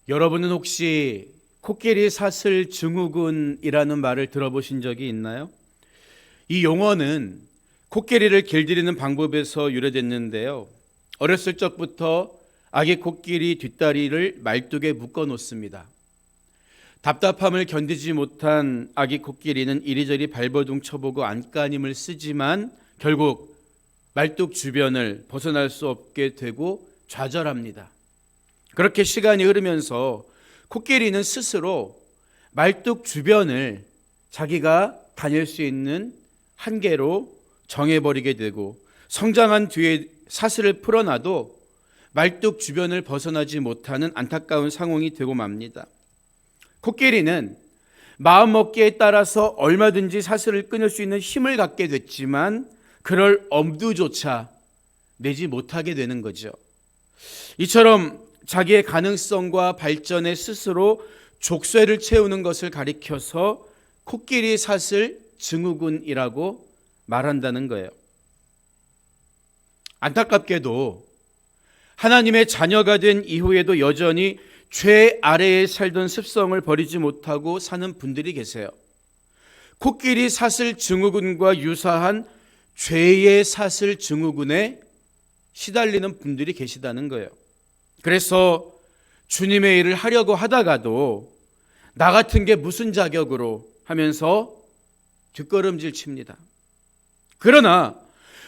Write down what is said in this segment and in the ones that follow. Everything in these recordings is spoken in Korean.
여러분은 혹시 코끼리 사슬 증후군이라는 말을 들어보신 적이 있나요? 이 용어는 코끼리를 길들이는 방법에서 유래됐는데요. 어렸을 적부터 아기 코끼리 뒷다리를 말뚝에 묶어 놓습니다. 답답함을 견디지 못한 아기 코끼리는 이리저리 발버둥 쳐보고 안간힘을 쓰지만 결국 말뚝 주변을 벗어날 수 없게 되고 좌절합니다. 그렇게 시간이 흐르면서 코끼리는 스스로 말뚝 주변을 자기가 다닐 수 있는 한계로 정해버리게 되고, 성장한 뒤에 사슬을 풀어놔도 말뚝 주변을 벗어나지 못하는 안타까운 상황이 되고 맙니다. 코끼리는 마음먹기에 따라서 얼마든지 사슬을 끊을 수 있는 힘을 갖게 됐지만 그럴 엄두조차 내지 못하게 되는 거죠. 이처럼 자기의 가능성과 발전에 스스로 족쇄를 채우는 것을 가리켜서 코끼리 사슬 증후군이라고 말한다는 거예요. 안타깝게도 하나님의 자녀가 된 이후에도 여전히 죄 아래에 살던 습성을 버리지 못하고 사는 분들이 계세요. 코끼리 사슬 증후군과 유사한 죄의 사슬 증후군에 시달리는 분들이 계시다는 거예요. 그래서 주님의 일을 하려고 하다가도 나 같은 게 무슨 자격으로 하면서 뒷걸음질 칩니다. 그러나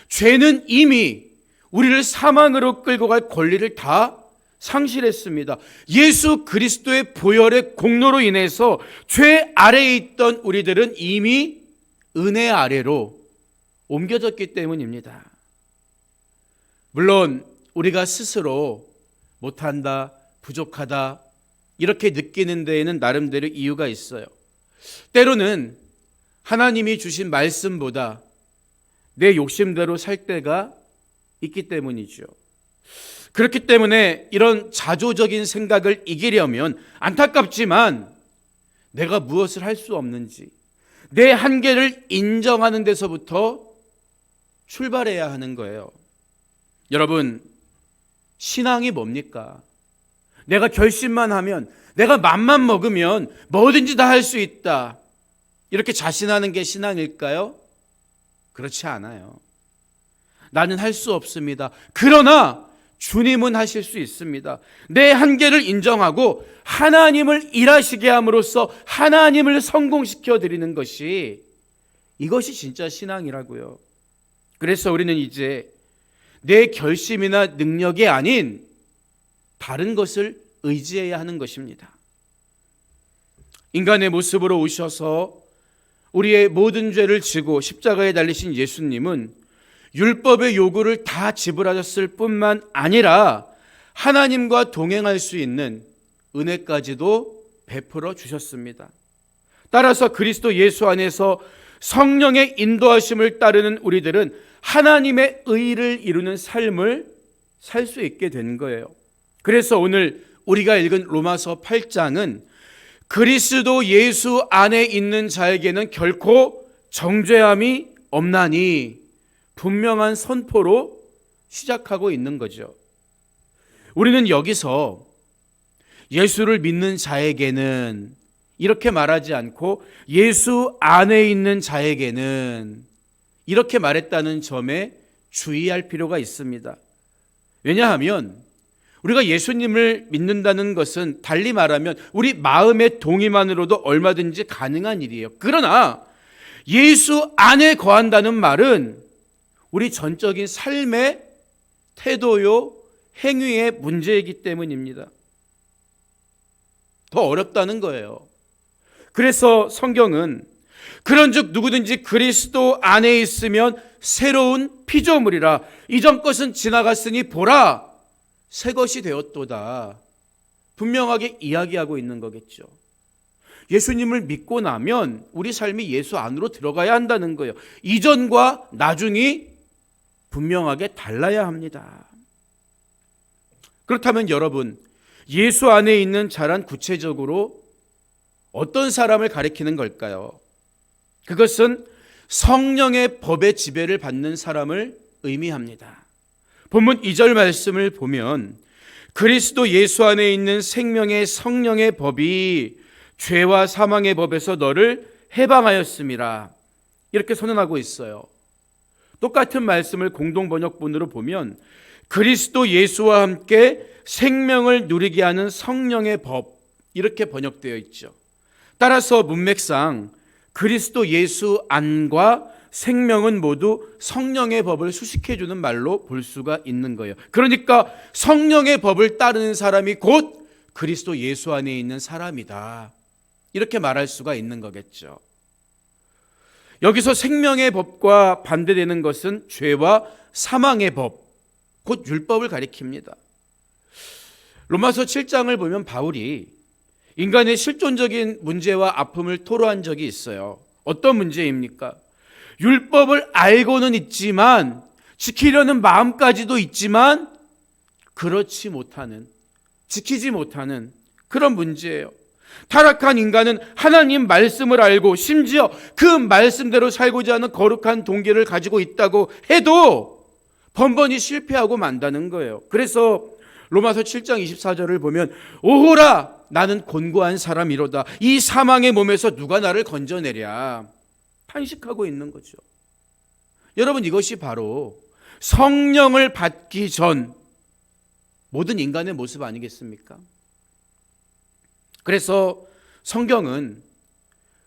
죄는 이미 우리를 사망으로 끌고 갈 권리를 다 상실했습니다. 예수 그리스도의 보혈의 공로로 인해서 죄 아래에 있던 우리들은 이미 은혜 아래로 옮겨졌기 때문입니다. 물론 우리가 스스로 못한다, 부족하다 이렇게 느끼는 데에는 나름대로 이유가 있어요. 때로는 하나님이 주신 말씀보다 내 욕심대로 살 때가 있기 때문이죠. 그렇기 때문에 이런 자조적인 생각을 이기려면 안타깝지만 내가 무엇을 할 수 없는지 내 한계를 인정하는 데서부터 출발해야 하는 거예요. 여러분, 신앙이 뭡니까? 내가 결심만 하면, 내가 맘만 먹으면 뭐든지 다 할 수 있다, 이렇게 자신하는 게 신앙일까요? 그렇지 않아요. 나는 할 수 없습니다. 그러나 주님은 하실 수 있습니다. 내 한계를 인정하고 하나님을 일하시게 함으로써 하나님을 성공시켜 드리는 것이, 이것이 진짜 신앙이라고요. 그래서 우리는 이제 내 결심이나 능력이 아닌 다른 것을 의지해야 하는 것입니다. 인간의 모습으로 오셔서 우리의 모든 죄를 지고 십자가에 달리신 예수님은 율법의 요구를 다 지불하셨을 뿐만 아니라 하나님과 동행할 수 있는 은혜까지도 베풀어 주셨습니다. 따라서 그리스도 예수 안에서 성령의 인도하심을 따르는 우리들은 하나님의 의를 이루는 삶을 살 수 있게 된 거예요. 그래서 오늘 우리가 읽은 로마서 8장은 그리스도 예수 안에 있는 자에게는 결코 정죄함이 없나니 분명한 선포로 시작하고 있는 거죠. 우리는 여기서 예수를 믿는 자에게는 이렇게 말하지 않고 예수 안에 있는 자에게는 이렇게 말했다는 점에 주의할 필요가 있습니다. 왜냐하면 우리가 예수님을 믿는다는 것은 달리 말하면 우리 마음의 동의만으로도 얼마든지 가능한 일이에요. 그러나 예수 안에 거한다는 말은 우리 전적인 삶의 태도요, 행위의 문제이기 때문입니다. 더 어렵다는 거예요. 그래서 성경은 그런즉 누구든지 그리스도 안에 있으면 새로운 피조물이라, 이전 것은 지나갔으니 보라 새 것이 되었도다, 분명하게 이야기하고 있는 거겠죠. 예수님을 믿고 나면 우리 삶이 예수 안으로 들어가야 한다는 거예요. 이전과 나중이 분명하게 달라야 합니다. 그렇다면 여러분, 예수 안에 있는 자란 구체적으로 어떤 사람을 가리키는 걸까요? 그것은 성령의 법의 지배를 받는 사람을 의미합니다. 본문 2절 말씀을 보면 그리스도 예수 안에 있는 생명의 성령의 법이 죄와 사망의 법에서 너를 해방하였음이라, 이렇게 선언하고 있어요. 똑같은 말씀을 공동번역본으로 보면 그리스도 예수와 함께 생명을 누리게 하는 성령의 법, 이렇게 번역되어 있죠. 따라서 문맥상 그리스도 예수 안과 생명은 모두 성령의 법을 수식해주는 말로 볼 수가 있는 거예요. 그러니까 성령의 법을 따르는 사람이 곧 그리스도 예수 안에 있는 사람이다, 이렇게 말할 수가 있는 거겠죠. 여기서 생명의 법과 반대되는 것은 죄와 사망의 법, 곧 율법을 가리킵니다. 로마서 7장을 보면 바울이 인간의 실존적인 문제와 아픔을 토로한 적이 있어요. 어떤 문제입니까? 율법을 알고는 있지만, 지키려는 마음까지도 있지만 그렇지 못하는, 지키지 못하는 그런 문제예요. 타락한 인간은 하나님 말씀을 알고 심지어 그 말씀대로 살고자 하는 거룩한 동기를 가지고 있다고 해도 번번이 실패하고 만다는 거예요. 그래서 로마서 7장 24절을 보면 오호라 나는 곤고한 사람이로다, 이 사망의 몸에서 누가 나를 건져내랴, 탄식하고 있는 거죠. 여러분, 이것이 바로 성령을 받기 전 모든 인간의 모습 아니겠습니까? 그래서 성경은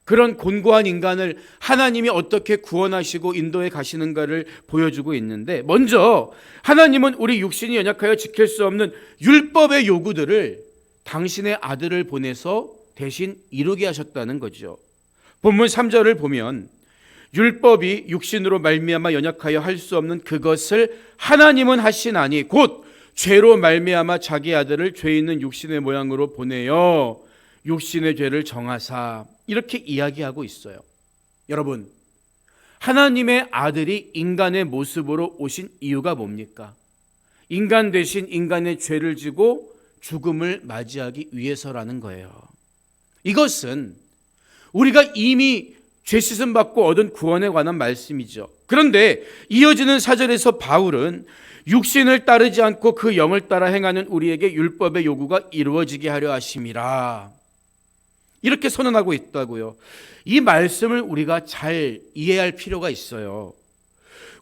그런 곤고한 인간을 하나님이 어떻게 구원하시고 인도해 가시는가를 보여주고 있는데, 먼저 하나님은 우리 육신이 연약하여 지킬 수 없는 율법의 요구들을 당신의 아들을 보내서 대신 이루게 하셨다는 거죠. 본문 3절을 보면 율법이 육신으로 말미암아 연약하여 할 수 없는 그것을 하나님은 하시나니 곧 죄로 말미암아 자기 아들을 죄 있는 육신의 모양으로 보내어 육신의 죄를 정하사, 이렇게 이야기하고 있어요. 여러분, 하나님의 아들이 인간의 모습으로 오신 이유가 뭡니까? 인간 대신 인간의 죄를 지고 죽음을 맞이하기 위해서라는 거예요. 이것은 우리가 이미 죄 씻음 받고 얻은 구원에 관한 말씀이죠. 그런데 이어지는 4절에서 바울은 육신을 따르지 않고 그 영을 따라 행하는 우리에게 율법의 요구가 이루어지게 하려 하심이라, 이렇게 선언하고 있다고요. 이 말씀을 우리가 잘 이해할 필요가 있어요.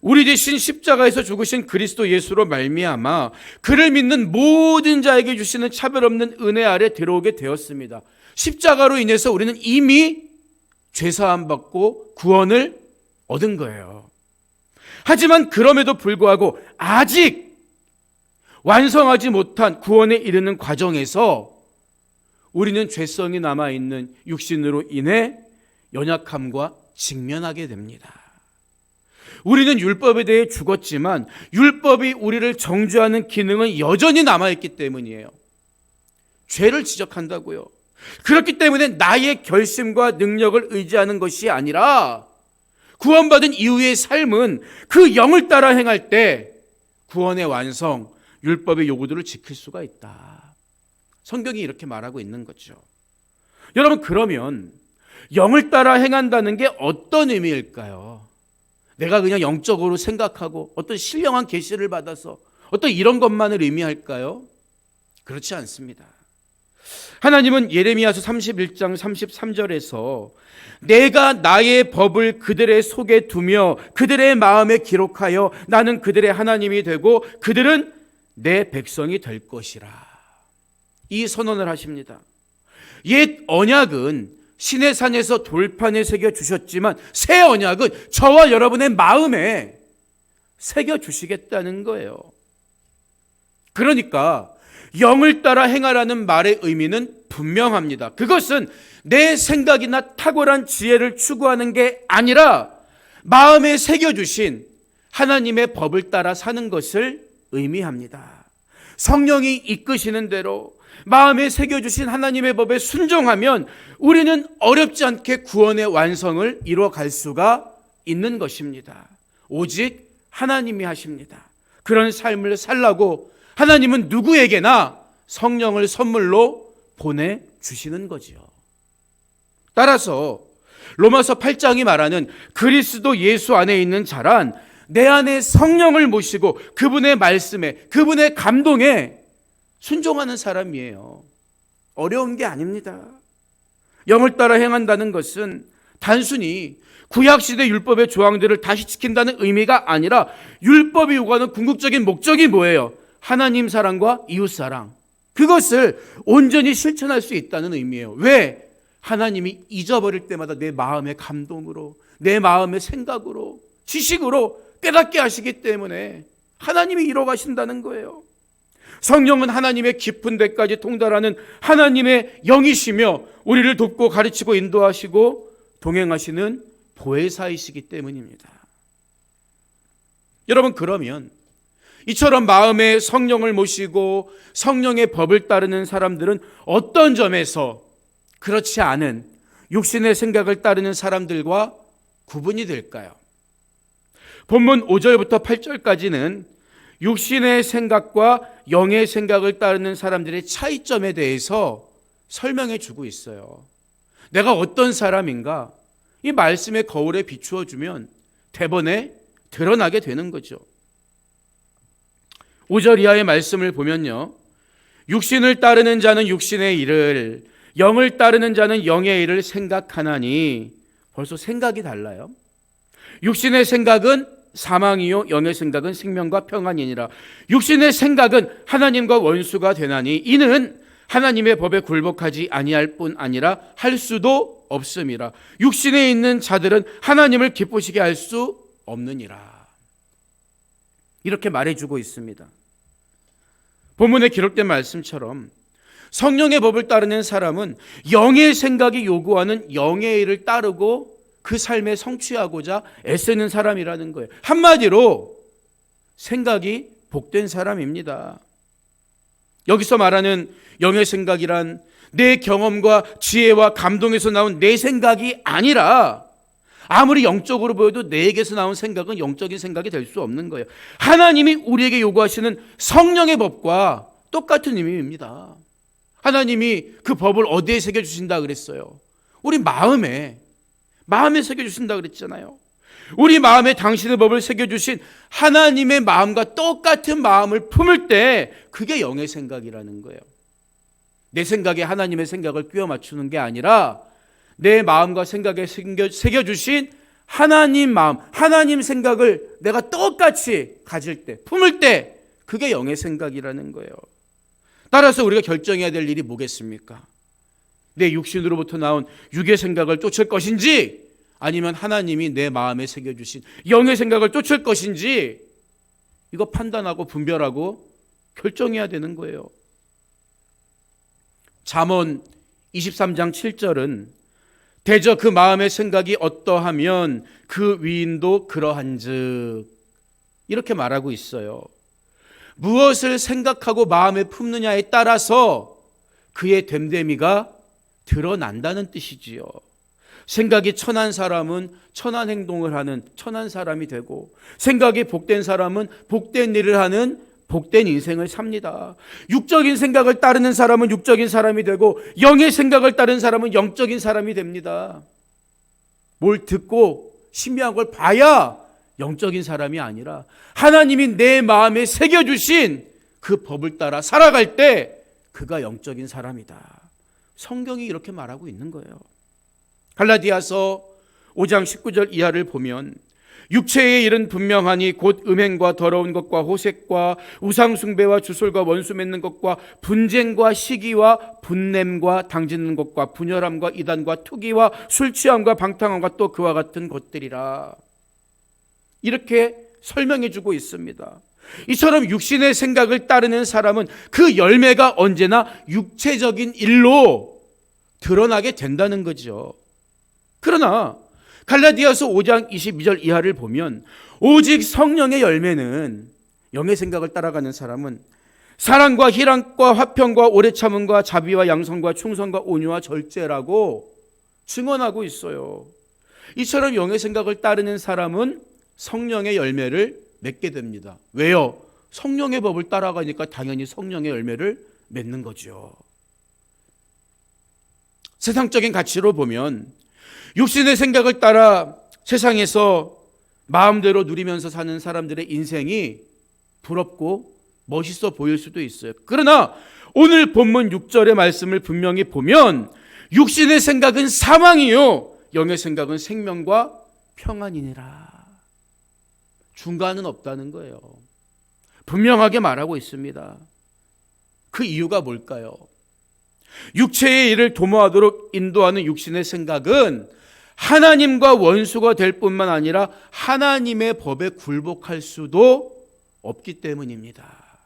우리 대신 십자가에서 죽으신 그리스도 예수로 말미암아 그를 믿는 모든 자에게 주시는 차별 없는 은혜 아래 들어오게 되었습니다. 십자가로 인해서 우리는 이미 죄사함 받고 구원을 얻은 거예요. 하지만 그럼에도 불구하고 아직 완성하지 못한 구원에 이르는 과정에서 우리는 죄성이 남아있는 육신으로 인해 연약함과 직면하게 됩니다. 우리는 율법에 대해 죽었지만 율법이 우리를 정죄하는 기능은 여전히 남아있기 때문이에요. 죄를 지적한다고요. 그렇기 때문에 나의 결심과 능력을 의지하는 것이 아니라 구원받은 이후의 삶은 그 영을 따라 행할 때 구원의 완성, 율법의 요구들을 지킬 수가 있다. 성경이 이렇게 말하고 있는 거죠. 여러분, 그러면 영을 따라 행한다는 게 어떤 의미일까요? 내가 그냥 영적으로 생각하고 어떤 신령한 계시를 받아서 어떤 이런 것만을 의미할까요? 그렇지 않습니다. 하나님은 예레미야서 31장 33절에서 내가 나의 법을 그들의 속에 두며 그들의 마음에 기록하여 나는 그들의 하나님이 되고 그들은 내 백성이 될 것이라, 이 선언을 하십니다. 옛 언약은 시내산에서 돌판에 새겨주셨지만 새 언약은 저와 여러분의 마음에 새겨주시겠다는 거예요. 그러니까 영을 따라 행하라는 말의 의미는 분명합니다. 그것은 내 생각이나 탁월한 지혜를 추구하는 게 아니라 마음에 새겨주신 하나님의 법을 따라 사는 것을 의미합니다. 성령이 이끄시는 대로 마음에 새겨주신 하나님의 법에 순종하면 우리는 어렵지 않게 구원의 완성을 이뤄갈 수가 있는 것입니다. 오직 하나님이 하십니다. 그런 삶을 살라고 하나님은 누구에게나 성령을 선물로 보내주시는 거지요. 따라서 로마서 8장이 말하는 그리스도 예수 안에 있는 자란 내 안에 성령을 모시고 그분의 말씀에, 그분의 감동에 순종하는 사람이에요. 어려운 게 아닙니다. 영을 따라 행한다는 것은 단순히 구약시대 율법의 조항들을 다시 지킨다는 의미가 아니라 율법이 요구하는 궁극적인 목적이 뭐예요? 하나님 사랑과 이웃 사랑. 그것을 온전히 실천할 수 있다는 의미예요. 왜? 하나님이 잊어버릴 때마다 내 마음의 감동으로, 내 마음의 생각으로, 지식으로 깨닫게 하시기 때문에 하나님이 이뤄가신다는 거예요. 성령은 하나님의 깊은 데까지 통달하는 하나님의 영이시며 우리를 돕고 가르치고 인도하시고 동행하시는 보혜사이시기 때문입니다. 여러분, 그러면 이처럼 마음에 성령을 모시고 성령의 법을 따르는 사람들은 어떤 점에서 그렇지 않은 육신의 생각을 따르는 사람들과 구분이 될까요? 본문 5절부터 8절까지는 육신의 생각과 영의 생각을 따르는 사람들의 차이점에 대해서 설명해 주고 있어요. 내가 어떤 사람인가? 이 말씀의 거울에 비추어 주면 대번에 드러나게 되는 거죠. 5절 이하의 말씀을 보면요, 육신을 따르는 자는 육신의 일을, 영을 따르는 자는 영의 일을 생각하나니, 벌써 생각이 달라요. 육신의 생각은 사망이요 영의 생각은 생명과 평안이니라. 육신의 생각은 하나님과 원수가 되나니 이는 하나님의 법에 굴복하지 아니할 뿐 아니라 할 수도 없음이라. 육신에 있는 자들은 하나님을 기쁘시게 할 수 없느니라. 이렇게 말해주고 있습니다. 본문에 기록된 말씀처럼 성령의 법을 따르는 사람은 영의 생각이 요구하는 영의 일을 따르고 그 삶에 성취하고자 애쓰는 사람이라는 거예요. 한마디로 생각이 복된 사람입니다. 여기서 말하는 영의 생각이란 내 경험과 지혜와 감동에서 나온 내 생각이 아니라 아무리 영적으로 보여도 내게서 나온 생각은 영적인 생각이 될 수 없는 거예요. 하나님이 우리에게 요구하시는 성령의 법과 똑같은 의미입니다. 하나님이 그 법을 어디에 새겨주신다 그랬어요? 우리 마음에 새겨주신다 그랬잖아요. 우리 마음에 당신의 법을 새겨주신 하나님의 마음과 똑같은 마음을 품을 때 그게 영의 생각이라는 거예요. 내 생각에 하나님의 생각을 끼워 맞추는 게 아니라 내 마음과 생각에 새겨주신 하나님 마음, 하나님 생각을 내가 똑같이 가질 때, 품을 때 그게 영의 생각이라는 거예요. 따라서 우리가 결정해야 될 일이 뭐겠습니까? 내 육신으로부터 나온 육의 생각을 쫓을 것인지 아니면 하나님이 내 마음에 새겨주신 영의 생각을 쫓을 것인지 이거 판단하고 분별하고 결정해야 되는 거예요. 잠언 23장 7절은 대저 그 마음의 생각이 어떠하면 그 위인도 그러한즉 이렇게 말하고 있어요. 무엇을 생각하고 마음에 품느냐에 따라서 그의 됨됨이가 드러난다는 뜻이지요. 생각이 천한 사람은 천한 행동을 하는 천한 사람이 되고 생각이 복된 사람은 복된 일을 하는 복된 인생을 삽니다. 육적인 생각을 따르는 사람은 육적인 사람이 되고 영의 생각을 따르는 사람은 영적인 사람이 됩니다. 뭘 듣고 신비한 걸 봐야 영적인 사람이 아니라 하나님이 내 마음에 새겨주신 그 법을 따라 살아갈 때 그가 영적인 사람이다. 성경이 이렇게 말하고 있는 거예요. 갈라디아서 5장 19절 이하를 보면 육체의 일은 분명하니 곧 음행과 더러운 것과 호색과 우상숭배와 주술과 원수 맺는 것과 분쟁과 시기와 분냄과 당짓는 것과 분열함과 이단과 투기와 술취함과 방탕함과 또 그와 같은 것들이라. 이렇게 설명해 주고 있습니다. 이처럼 육신의 생각을 따르는 사람은 그 열매가 언제나 육체적인 일로 드러나게 된다는 거죠. 그러나 갈라디아서 5장 22절 이하를 보면 오직 성령의 열매는 영의 생각을 따라가는 사람은 사랑과 희락과 화평과 오래 참음과 자비와 양선과 충성과 온유와 절제라고 증언하고 있어요. 이처럼 영의 생각을 따르는 사람은 성령의 열매를 맺게 됩니다. 왜요? 성령의 법을 따라가니까 당연히 성령의 열매를 맺는 거죠. 세상적인 가치로 보면 육신의 생각을 따라 세상에서 마음대로 누리면서 사는 사람들의 인생이 부럽고 멋있어 보일 수도 있어요. 그러나 오늘 본문 6절의 말씀을 분명히 보면 육신의 생각은 사망이요 영의 생각은 생명과 평안이니라. 중간은 없다는 거예요. 분명하게 말하고 있습니다. 그 이유가 뭘까요? 육체의 일을 도모하도록 인도하는 육신의 생각은 하나님과 원수가 될 뿐만 아니라 하나님의 법에 굴복할 수도 없기 때문입니다.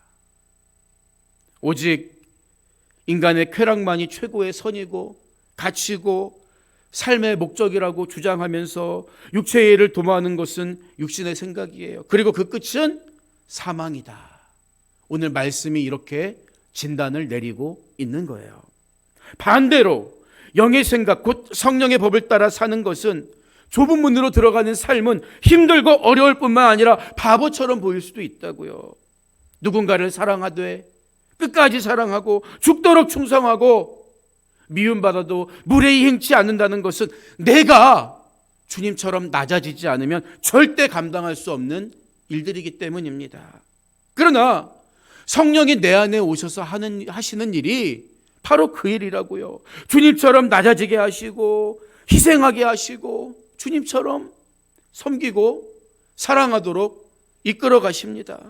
오직 인간의 쾌락만이 최고의 선이고 가치고 삶의 목적이라고 주장하면서 육체의 일을 도모하는 것은 육신의 생각이에요. 그리고 그 끝은 사망이다. 오늘 말씀이 이렇게 진단을 내리고 있는 거예요. 반대로 영의 생각, 곧 성령의 법을 따라 사는 것은 좁은 문으로 들어가는 삶은 힘들고 어려울 뿐만 아니라 바보처럼 보일 수도 있다고요. 누군가를 사랑하되 끝까지 사랑하고 죽도록 충성하고 미움받아도 무례히 행치 않는다는 것은 내가 주님처럼 낮아지지 않으면 절대 감당할 수 없는 일들이기 때문입니다. 그러나 성령이 내 안에 오셔서 하시는 일이 바로 그 일이라고요. 주님처럼 낮아지게 하시고 희생하게 하시고 주님처럼 섬기고 사랑하도록 이끌어 가십니다.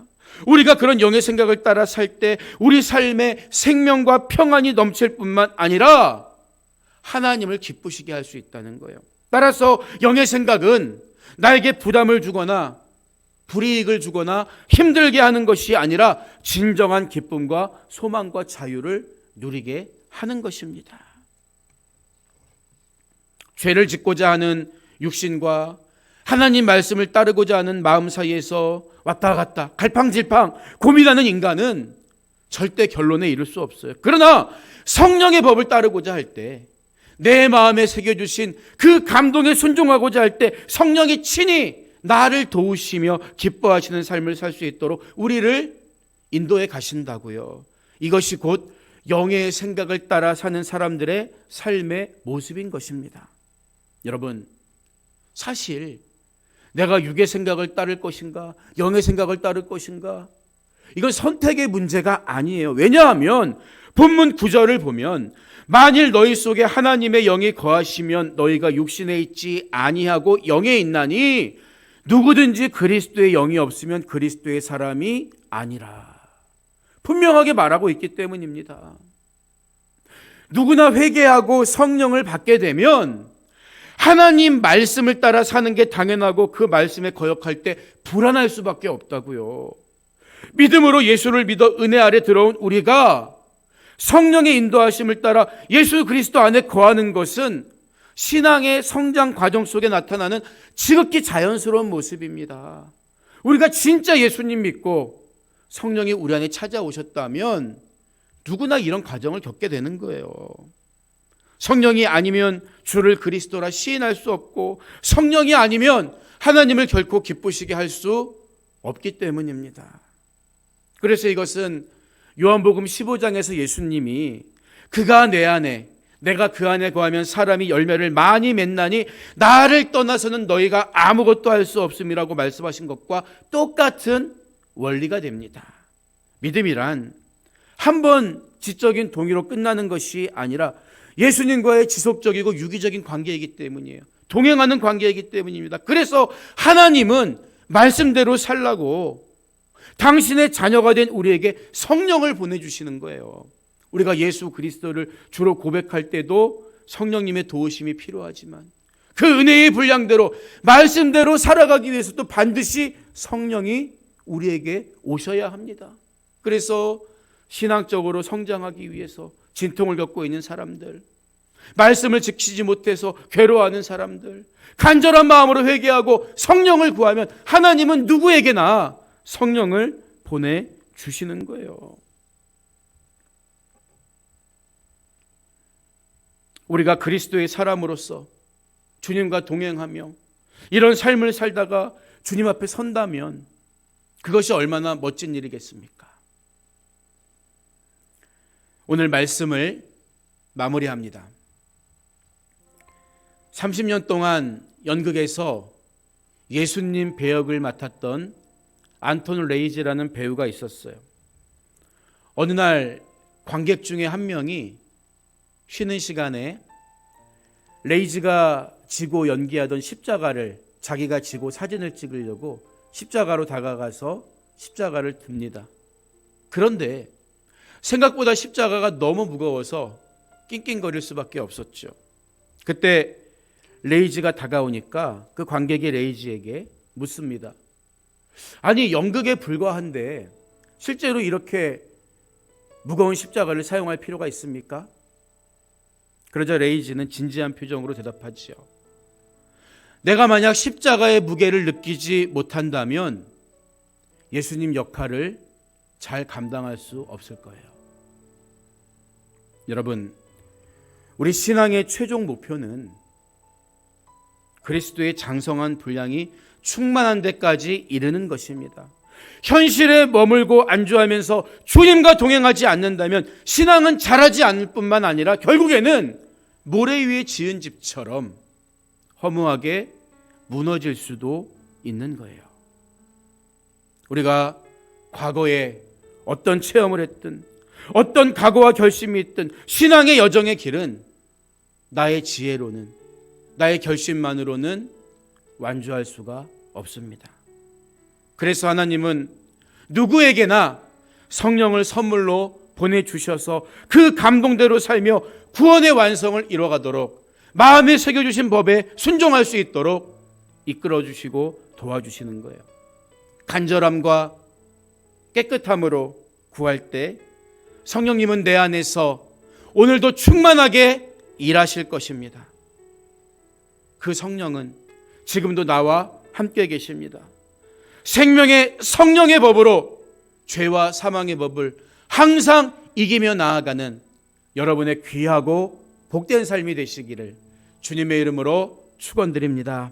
우리가 그런 영의 생각을 따라 살 때 우리 삶에 생명과 평안이 넘칠 뿐만 아니라 하나님을 기쁘시게 할 수 있다는 거예요. 따라서 영의 생각은 나에게 부담을 주거나 불이익을 주거나 힘들게 하는 것이 아니라 진정한 기쁨과 소망과 자유를 누리게 하는 것입니다. 죄를 짓고자 하는 육신과 하나님 말씀을 따르고자 하는 마음 사이에서 왔다 갔다 갈팡질팡 고민하는 인간은 절대 결론에 이를 수 없어요. 그러나 성령의 법을 따르고자 할 때 내 마음에 새겨주신 그 감동에 순종하고자 할 때 성령이 친히 나를 도우시며 기뻐하시는 삶을 살 수 있도록 우리를 인도해 가신다고요. 이것이 곧 영의 생각을 따라 사는 사람들의 삶의 모습인 것입니다. 여러분, 사실 내가 육의 생각을 따를 것인가 영의 생각을 따를 것인가 이건 선택의 문제가 아니에요. 왜냐하면 본문 9절을 보면 만일 너희 속에 하나님의 영이 거하시면 너희가 육신에 있지 아니하고 영에 있나니 누구든지 그리스도의 영이 없으면 그리스도의 사람이 아니라. 분명하게 말하고 있기 때문입니다. 누구나 회개하고 성령을 받게 되면 하나님 말씀을 따라 사는 게 당연하고 그 말씀에 거역할 때 불안할 수밖에 없다고요. 믿음으로 예수를 믿어 은혜 아래 들어온 우리가 성령의 인도하심을 따라 예수 그리스도 안에 거하는 것은 신앙의 성장 과정 속에 나타나는 지극히 자연스러운 모습입니다. 우리가 진짜 예수님 믿고 성령이 우리 안에 찾아오셨다면 누구나 이런 과정을 겪게 되는 거예요. 성령이 아니면 주를 그리스도라 시인할 수 없고 성령이 아니면 하나님을 결코 기쁘시게 할 수 없기 때문입니다. 그래서 이것은 요한복음 15장에서 예수님이 그가 내 안에 내가 그 안에 거하면 사람이 열매를 많이 맺나니 나를 떠나서는 너희가 아무것도 할 수 없음이라고 말씀하신 것과 똑같은 원리가 됩니다. 믿음이란 한 번 지적인 동의로 끝나는 것이 아니라 예수님과의 지속적이고 유기적인 관계이기 때문이에요. 동행하는 관계이기 때문입니다. 그래서 하나님은 말씀대로 살라고 당신의 자녀가 된 우리에게 성령을 보내주시는 거예요. 우리가 예수 그리스도를 주로 고백할 때도 성령님의 도우심이 필요하지만 그 은혜의 분량대로 말씀대로 살아가기 위해서도 반드시 성령이 우리에게 오셔야 합니다. 그래서 신앙적으로 성장하기 위해서 진통을 겪고 있는 사람들, 말씀을 지키지 못해서 괴로워하는 사람들, 간절한 마음으로 회개하고 성령을 구하면 하나님은 누구에게나 성령을 보내주시는 거예요. 우리가 그리스도의 사람으로서 주님과 동행하며 이런 삶을 살다가 주님 앞에 선다면 그것이 얼마나 멋진 일이겠습니까? 오늘 말씀을 마무리합니다. 30년 동안 연극에서 예수님 배역을 맡았던 안톤 레이지라는 배우가 있었어요. 어느 날 관객 중에 한 명이 쉬는 시간에 레이지가 지고 연기하던 십자가를 자기가 지고 사진을 찍으려고 십자가로 다가가서 십자가를 듭니다. 그런데 생각보다 십자가가 너무 무거워서 낑낑거릴 수밖에 없었죠. 그때 레이지가 다가오니까 그 관객이 레이지에게 묻습니다. 아니, 연극에 불과한데 실제로 이렇게 무거운 십자가를 사용할 필요가 있습니까? 그러자 레이지는 진지한 표정으로 대답하지요. 내가 만약 십자가의 무게를 느끼지 못한다면 예수님 역할을 잘 감당할 수 없을 거예요. 여러분, 우리 신앙의 최종 목표는 그리스도의 장성한 분량이 충만한 데까지 이르는 것입니다. 현실에 머물고 안주하면서 주님과 동행하지 않는다면 신앙은 자라지 않을 뿐만 아니라 결국에는 모래 위에 지은 집처럼 허무하게 무너질 수도 있는 거예요. 우리가 과거에 어떤 체험을 했든 어떤 각오와 결심이 있든 신앙의 여정의 길은 나의 지혜로는, 나의 결심만으로는 완주할 수가 없습니다. 그래서 하나님은 누구에게나 성령을 선물로 보내주셔서 그 감동대로 살며 구원의 완성을 이뤄가도록, 마음에 새겨주신 법에 순종할 수 있도록 이끌어주시고 도와주시는 거예요. 간절함과 깨끗함으로 구할 때 성령님은 내 안에서 오늘도 충만하게 일하실 것입니다. 그 성령은 지금도 나와 함께 계십니다. 생명의 성령의 법으로 죄와 사망의 법을 항상 이기며 나아가는 여러분의 귀하고 복된 삶이 되시기를 주님의 이름으로 축원드립니다.